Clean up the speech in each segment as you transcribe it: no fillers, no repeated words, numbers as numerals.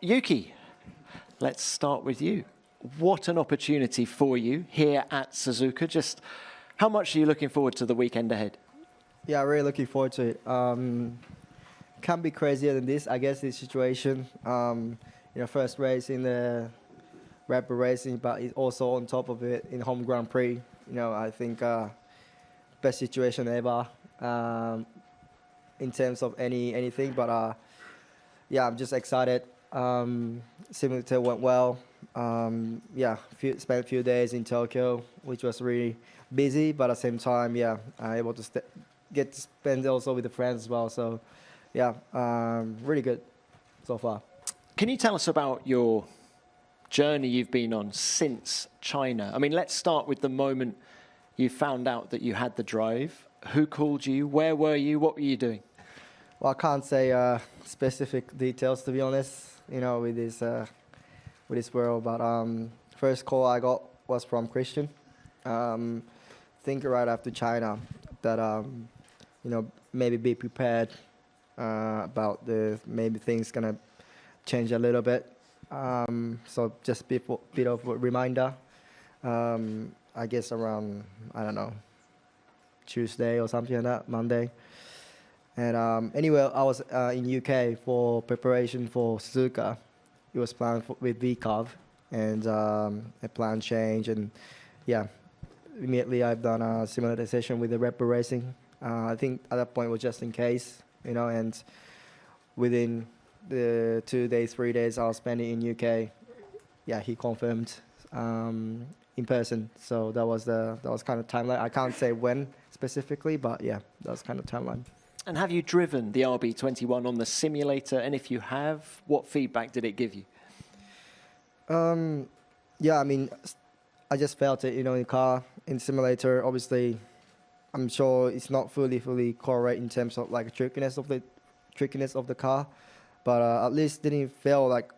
Yuki, let's start with you. What an opportunity for you here at Suzuka. Just how much are you looking forward to the weekend ahead? Yeah, really looking forward to it. Can't be crazier than this, I guess, this situation. First race in the rapid racing, but it's also on top of it in home Grand Prix. I think best situation ever in terms of anything. But yeah, I'm just excited. Simulator went well. Spent a few days in Tokyo, which was really busy, but at the same time, able to get to spend also with the friends as well. So, yeah, really good so far. Can you tell us about your journey you've been on since China? I mean, let's start with the moment you found out that you had the drive. Who called you? Where were you? What were you doing? Well, I can't say specific details, to be honest, with this world. But first call I got was from Christian. Think right after China that, maybe be prepared about maybe things going to change a little bit. So just a bit of a reminder. I guess around, I don't know, Tuesday or something like that, Monday. And anyway, I was in UK for preparation for Suzuka. It was planned with VCAV, and a plan change. And yeah, immediately I've done a simulator session with the rapid racing. I think at that point it was just in case, and within the 2 days, 3 days I was spending in UK, yeah, he confirmed in person. So that was kind of timeline. I can't say when specifically, but yeah, that was kind of timeline. And have you driven the RB21 on the simulator? And if you have, what feedback did it give you? Yeah, I mean, I just felt it, in the car, in simulator. Obviously, I'm sure it's not fully correct in terms of like trickiness of the car, but at least didn't feel like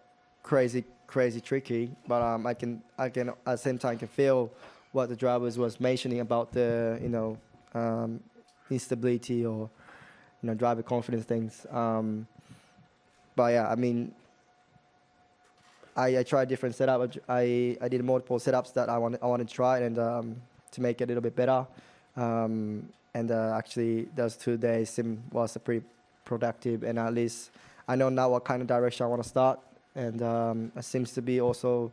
crazy tricky. But I can at the same time can feel what the drivers was mentioning about the instability or driver confidence things. But yeah, I mean, I tried different setups. I did multiple setups that I wanted to try and to make it a little bit better. Actually, those 2 days sim was pretty productive, and at least I know now what kind of direction I want to start. And it seems to be also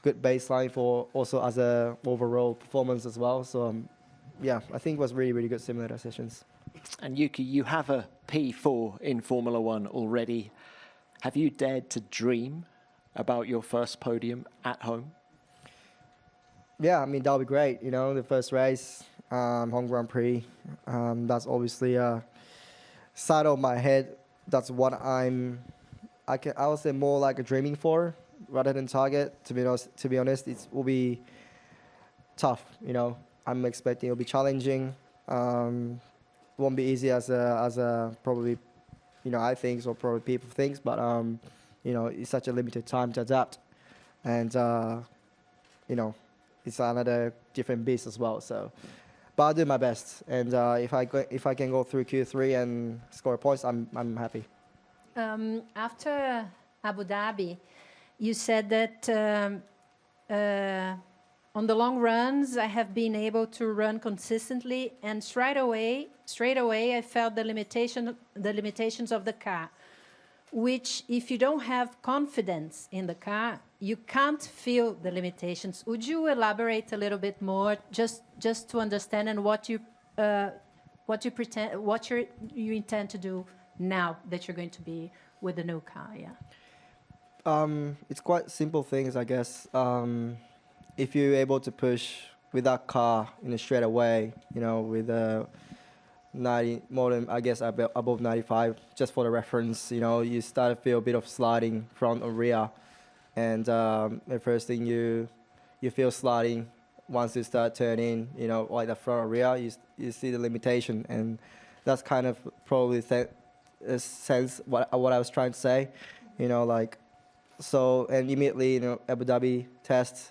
good baseline for also as a overall performance as well. So yeah, I think it was really good simulator sessions. And Yuki, you have a P4 in Formula One already. Have you dared to dream about your first podium at home? Yeah, I mean, that would be great. The first race, home Grand Prix, that's obviously a side of my head. That's what I would say more like a dreaming for rather than target. To be honest, it will be tough. I'm expecting it'll be challenging. Won't be easy as a probably, I think, or probably people think, but it's such a limited time to adapt, and it's another different beast as well. So, but I'll do my best, and if I can go through Q3 and score points, I'm happy. After Abu Dhabi, you said that on the long runs, I have been able to run consistently, and straight away, I felt the limitations of the car, which, if you don't have confidence in the car, you can't feel the limitations. Would you elaborate a little bit more, just to understand, and what you intend to do now that you're going to be with the new car? Yeah. It's quite simple things, I guess. If you're able to push with that car straight away, with 90, more than, I guess, above 95, just for the reference, you start to feel a bit of sliding front or rear. And the first thing you feel sliding once you start turning, like the front or rear, you see the limitation. And that's kind of probably sense what I was trying to say, so, and immediately, Abu Dhabi tests.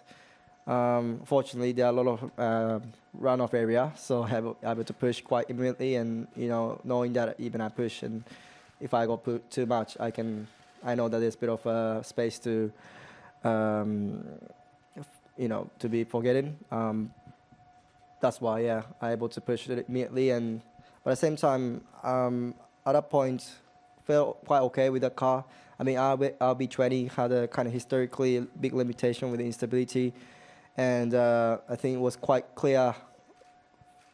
Fortunately, there are a lot of runoff area, so I'm able to push quite immediately, and knowing that even I push, and if I go too much, I can I know that there's a bit of space to, to be forgetting. That's why, yeah, I'm able to push it immediately. But at the same time, at that point, felt quite okay with the car. I mean, RB20 had a kind of historically big limitation with the instability, and I think it was quite clear,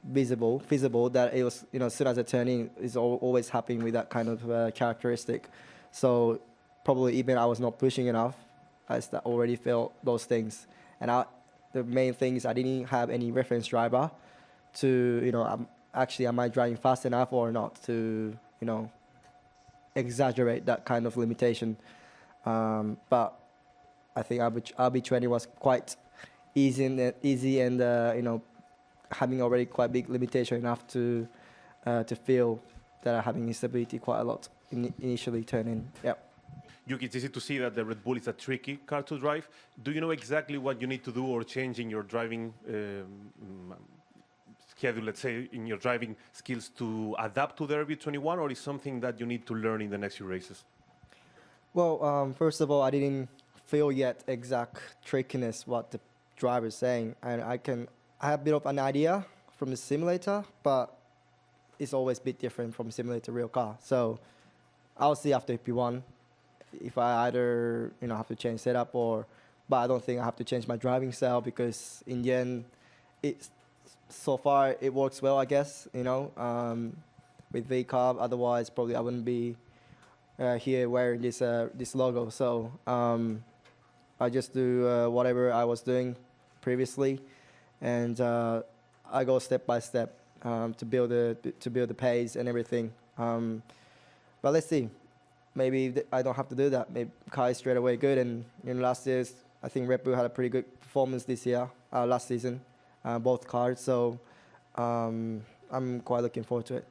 visible that it was, as soon as I turn in, it's always happening with that kind of characteristic. So probably even I was not pushing enough, I already felt those things. And the main thing is I didn't have any reference driver to, am I driving fast enough or not to, exaggerate that kind of limitation. But I think RB20 was quite easy and having already quite big limitation enough to feel that I'm having instability quite a lot initially turning. Yeah. Yuki, it's easy to see that the Red Bull is a tricky car to drive. Do you know exactly what you need to do or change in your driving schedule, let's say, in your driving skills to adapt to the RB21, or is something that you need to learn in the next few races? Well, first of all, I didn't feel yet exact trickiness what the driver is saying, and I have a bit of an idea from the simulator, but it's always a bit different from simulator to real car. So I'll see after P1 if I either have to change setup but I don't think I have to change my driving style, because in the end, so far it works well, I guess, with V-carb. Otherwise, probably I wouldn't be here wearing this logo. So I just do whatever I was doing previously, and I go step by step to build the pace and everything. But let's see. Maybe I don't have to do that. Maybe car is straight away good. And last year, I think Red Bull had a pretty good performance this year, last season, both cars. So I'm quite looking forward to it.